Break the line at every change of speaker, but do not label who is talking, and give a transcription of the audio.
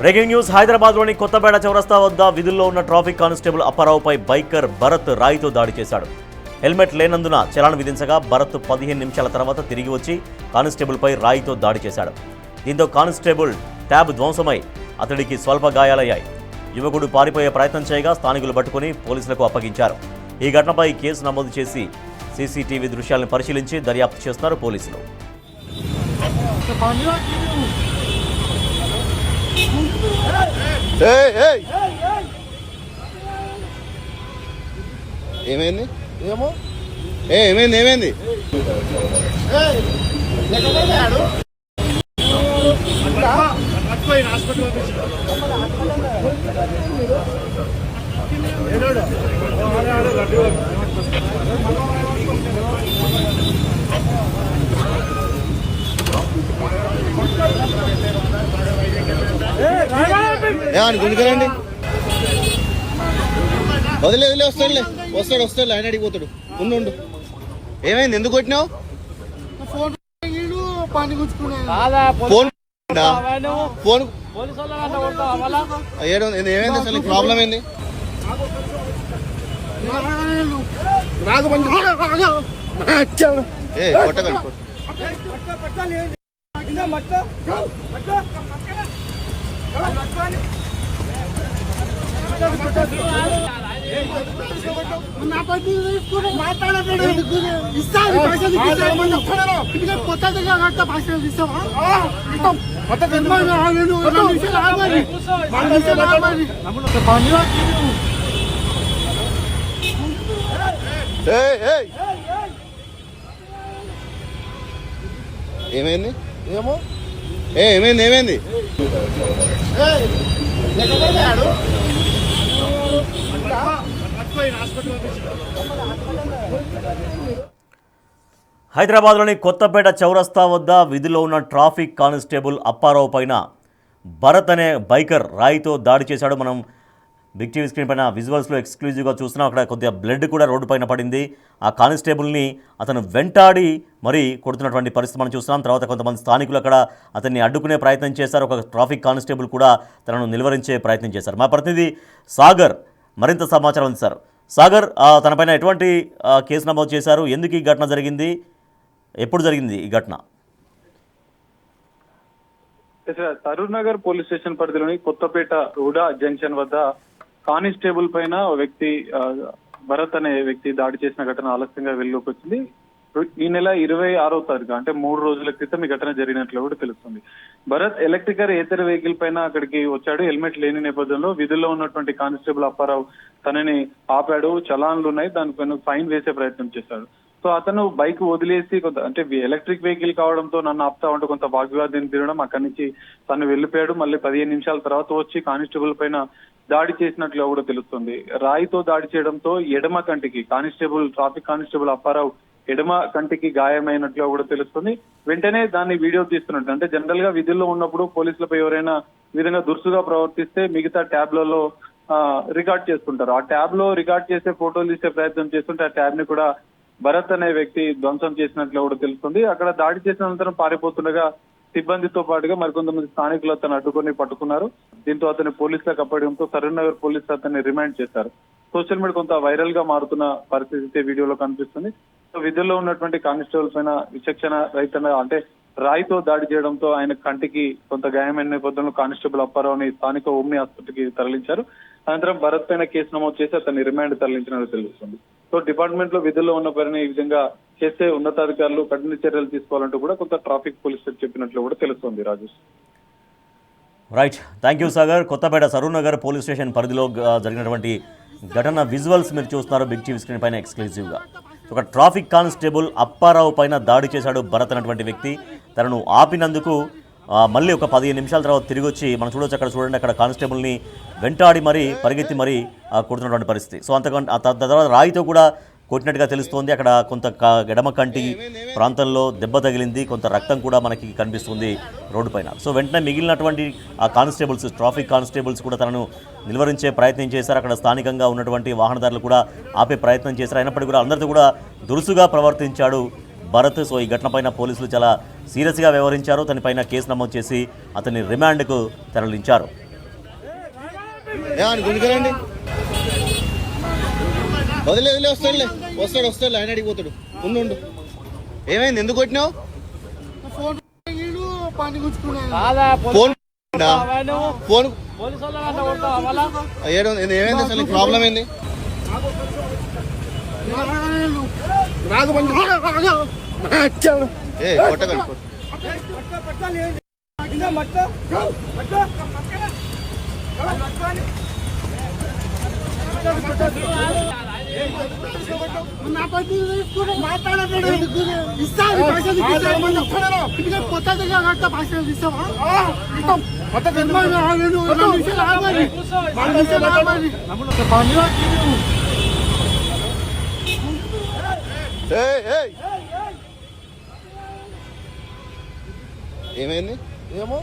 Breaking news హైదరాబాద్లోని కొత్తపేట చౌరస్తా వద్ద విధుల్లో ఉన్న ట్రాఫిక్ కానిస్టేబుల్ అప్పారావుపై బైకర్ భరత్ రాయితో దాడి చేశాడు. హెల్మెట్ లేనందున చలాన్ విధించగా భరత్ 15 నిమిషాల తర్వాత తిరిగి వచ్చి కానిస్టేబుల్పై రాయితో దాడి చేశాడు. దీంతో కానిస్టేబుల్ ట్యాబ్ ధ్వంసమై అతడికి స్వల్ప గాయాలయ్యాయి. యువకుడు పారిపోయే ప్రయత్నం చేయగా స్థానికులు పట్టుకుని పోలీసులకు అప్పగించారు. ఈ ఘటనపై కేసు నమోదు చేసి సీసీటీవీ దృశ్యాలను పరిశీలించి దర్యాప్తు చేస్తున్నారు పోలీసులు.
ఏమైంది ఏమైంది ఏమైంది గుంజుకరండి వదిలే వదిలే వస్తాడు ఆయన అడిగిపోతాడు. ఉండు ఏమైంది ఎందుకు కొట్టినావు? ఫోన్ ఏమైంది అసలు ప్రాబ్లం ఏంది? కొట్టకండి ఏమైంది ఏమైంది ఏమైంది
హైదరాబాద్లోని కొత్తపేట చౌరస్తా వద్ద విధిలో ఉన్న ట్రాఫిక్ కానిస్టేబుల్ అప్పారావు పైన భరత్ అనే బైకర్ రాయితో దాడి చేశాడు. మనం బిగ్ టీవీ స్క్రీన్ పైన విజువల్స్లో ఎక్స్క్లూజివ్గా చూస్తున్నాం. అక్కడ కొద్దిగా బ్లడ్ కూడా రోడ్డు పైన పడింది. ఆ కానిస్టేబుల్ని అతను వెంటాడి మరీ కొడుతున్నటువంటి పరిస్థితి మనం చూస్తున్నాం. తర్వాత కొంతమంది స్థానికులు అక్కడ అతన్ని అడ్డుకునే ప్రయత్నం చేశారు. ఒక ట్రాఫిక్ కానిస్టేబుల్ కూడా తనను నిలువరించే ప్రయత్నం చేశారు. మా ప్రతినిధి సాగర్ మరింత సమాచారం అందిస్తారు. సాగర్, తనపైన ఎటువంటి కేసు నమోదు చేశారు? ఎందుకు ఈ ఘటన జరిగింది? ఎప్పుడు జరిగింది ఈ ఘటన?
తరూర్ నగర్ పోలీస్ స్టేషన్ పరిధిలోని కొత్తపేట రూడా జంక్షన్ వద్ద కానిస్టేబుల్ పైన వ్యక్తి భరత్ అనే వ్యక్తి దాడి చేసిన ఘటన ఆలస్యంగా వెలుగులోకి వచ్చింది. ఈ నెల 26వ తారీఖు అంటే 3 రోజుల క్రితం ఈ ఘటన జరిగినట్లు కూడా తెలుస్తుంది. భరత్ ఎలక్ట్రికల్ ఏతర వెహికల్ పైన అక్కడికి వచ్చాడు. హెల్మెట్ లేని నేపథ్యంలో విధుల్లో ఉన్నటువంటి కానిస్టేబుల్ అప్పారావు తనని ఆపాడు. చలాన్లు ఉన్నాయి, దానిపైన ఫైన్ వేసే ప్రయత్నం చేశాడు. సో అతను బైక్ వదిలేసి అంటే ఎలక్ట్రిక్ వెహికల్ కావడంతో నన్ను ఆపుతా ఉంటే కొంత వాగ్వాదం తినడం, అక్కడి నుంచి తను వెళ్ళిపోయాడు. మళ్ళీ 15 నిమిషాల తర్వాత వచ్చి కానిస్టేబుల్ పైన దాడి చేసినట్లు కూడా తెలుస్తుంది. రాయితో దాడి చేయడంతో ఎడమ కంటికి ట్రాఫిక్ కానిస్టేబుల్ అప్పారావు ఎడమ కంటికి గాయమైనట్లు కూడా తెలుస్తుంది. వెంటనే దాన్ని వీడియో తీస్తున్నట్టు, అంటే జనరల్ గా విధుల్లో ఉన్నప్పుడు పోలీసులపై ఎవరైనా ఈ విధంగా దురుసుగా ప్రవర్తిస్తే మిగతా ట్యాబ్లలో రికార్డ్ చేసుకుంటారు. ఆ ట్యాబ్ లో రికార్డ్ చేసే ఫోటోలు తీసే ప్రయత్నం చేస్తుంటే ఆ ట్యాబ్ ని కూడా భరత్ అనే వ్యక్తి ధ్వంసం చేసినట్లు కూడా తెలుస్తుంది. అక్కడ దాడి చేసిన అనంతరం పారిపోతుండగా సిబ్బందితో పాటుగా మరికొంతమంది స్థానికులు అతను అడ్డుకొని పట్టుకున్నారు. దీంతో అతని పోలీసులకు అప్పడంతో సరూర్ నగర్ పోలీసులు అతన్ని రిమాండ్ చేశారు. సోషల్ మీడియా కొంత వైరల్ గా మారుతున్న పరిస్థితి వీడియోలో కనిపిస్తుంది. సో విధుల్లో ఉన్నటువంటి కానిస్టేబుల్ పైన విచక్షణ రహితంగా అంటే రాయితో దాడి చేయడంతో ఆయన కంటికి కొంత గాయమైన నేపథ్యంలో కానిస్టేబుల్ అప్పారావుని స్థానిక ఓమ్ని ఆసుపత్రికి తరలించారు. అనంతరం భరత్ పైన కేసు నమోదు చేసి అతన్ని రిమాండ్ తరలించినట్టు తెలుస్తుంది. సో డిపార్ట్మెంట్ లో విధుల్లో ఉన్న పనిని ఈ విధంగా చేస్తే ఉన్నతాధికారులు కఠిన చర్యలు తీసుకోవాలంటూ కూడా కొంత ట్రాఫిక్ పోలీసులు చెప్పినట్లు కూడా తెలుస్తుంది. Rajesh.
Right, thank you Sagar. Kothapet Saroor Nagar police station పరిధిలో జరిగినటువంటి ఘటన విజువల్స్ మీరు చూస్తున్నారు బిగ్ టీవీ స్క్రీన్ పైన ఎక్స్క్లూజివ్గా. ఒక ట్రాఫిక్ కానిస్టేబుల్ అప్పారావు పైన దాడి చేశాడు భరత్ అనేటువంటి వ్యక్తి. తనను ఆపినందుకు మళ్ళీ ఒక 15 నిమిషాల తర్వాత తిరిగి వచ్చి మనం చూడొచ్చు, అక్కడ చూడండి, అక్కడ కానిస్టేబుల్ని వెంటాడి మరీ పరిగెత్తి మరీ కొడుతున్నటువంటి పరిస్థితి. సో తర్వాత రాయితో కూడా కొట్టినట్టుగా తెలుస్తోంది. అక్కడ కొంత ఎడమ కంటి ప్రాంతంలో దెబ్బ తగిలింది, కొంత రక్తం కూడా మనకి కనిపిస్తుంది రోడ్డు పైన. సో వెంటనే మిగిలినటువంటి ఆ కానిస్టేబుల్స్, ట్రాఫిక్ కానిస్టేబుల్స్ కూడా తనను నిలువరించే ప్రయత్నం చేశారు. అక్కడ స్థానికంగా ఉన్నటువంటి వాహనదారులు కూడా ఆపే ప్రయత్నం చేశారు. అయినప్పటికీ కూడా అందరితో కూడా దురుసుగా ప్రవర్తించాడు భరత్. సో ఈ ఘటనపైన పోలీసులు చాలా సీరియస్గా వ్యవహరించారు. తనపైన కేసు నమోదు చేసి అతన్ని రిమాండ్కు తరలించారు.
ఏమని గుంజుకోరండి. వదిలే వస్తాడులే, వస్తాడు ఆయన అడిగి పోతాడు. ఉండు. ఏమైంది, ఎందుకు కొట్టినావు? ఫోన్ ఏమైంది అసలు, ప్రాబ్లం ఏంది? కొట్టకండి. ఏమైంది? ఏమో